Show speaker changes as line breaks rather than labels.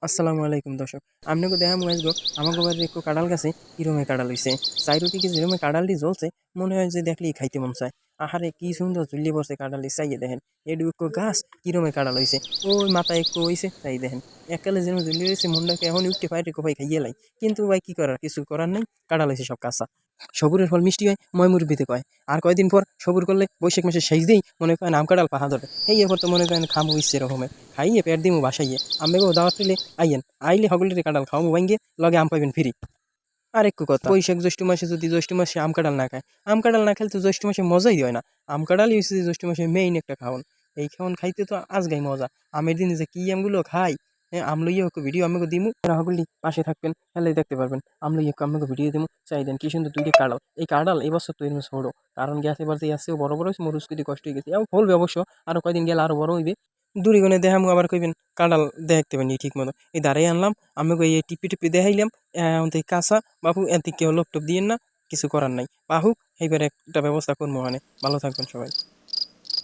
আসসালামু আলাইকুম দর্শক। আপনাকে দেখামু আইজগো আমাগো বাড়ির একটু কাঁঠাল গাছে কিরমে কাঁঠাল হইছে। চাইরোদিকে যেরমে কাঁঠালটি জ্বলছে মনে হয় যে দেখলেই খাইতে মন চায়। আহারে কি সুন্দর ঝুল্লি পড়ছে কাঁঠালটি চাইয়ে দেখেন। এডু একটু গাছ কিরমে কাঁঠাল হইছে। ওই মাথায় একটু হইছে চাই দেখেন। এককালে যেরকম ঝুল্লি রয়েছে মনটাকে এখন উঠতে পাইরে কোপাই খাইয়ে লাই। কিন্তু ভাই কি করার কিছু করার নাই। কাঁঠাল হইছে সব কাঁচা। সবুরের ফল মিষ্টি হয় ময় মুরব্বিতে কয়। আর কয়দিন পর সবুর করলে বৈশাখ মাসে শেষ দিয়েই মনে করেন আম কাঁঠাল পাহা ধরে। এই এরপর তো মনে করেন খামু ইচ্ছে রকমের। খাইয়ে পেট দিমু বাসাইয়ে। আম্বেগো দাওয়াত পেলে আইয়েন আইলে হগলিরে কাঁঠাল খাওয়ামু ভাঙ্গে লগে আম পাইবেন ফ্রি। আর একটু কথা বৈশাখ জ্যৈষ্ঠ মাসে যদি জ্যৈষ্ঠ মাসে আম কাঁঠাল না খায় আম কাঁঠাল না খেলে তো জ্যৈষ্ঠ মাসে মজাই হয় না। আম কাঁঠালই হচ্ছে যে জ্যৈষ্ঠ মাসে মেইন একটা খাওয়ান। এই খাওয়ান খাইতে তো আজগাই মজা। আমের দিনে যে কি আমগুলো খাই। হ্যাঁ আম লইয়া হোক ভিডিও আমাকে দিমু হগলি পাশে থাকবেন তাহলে দেখতে পারবেন আম লইয়া আমাকে ভিডিও দিমু চাই দেন কি সুন্দর দুইটা কাঁঠাল এই কাঁঠাল এই বছর তো এরকম ছোড়ো কারণ গ্যাস এবার যে আসছেও বড় বড় হয়েছে মরুচ কেটে কষ্ট হয়ে গেছে এবং ফলবে অবশ্য আরো কয়দিন গেলে আরো বড় হইবে। দূরে দেখামু আবার কইবেন কাঁঠাল দেখতে পানি ঠিক মতো এই দাঁড়াই আনলাম আমাকে এই টিপি টিপি দেখাইলাম এখন কাঁচা বাপু এদিকে কেউ লোকটোপ দিয়েন না। কিছু করার নাই বাহুক এইবার একটা ব্যবস্থা করবো মানে ভালো থাকবেন সবাই।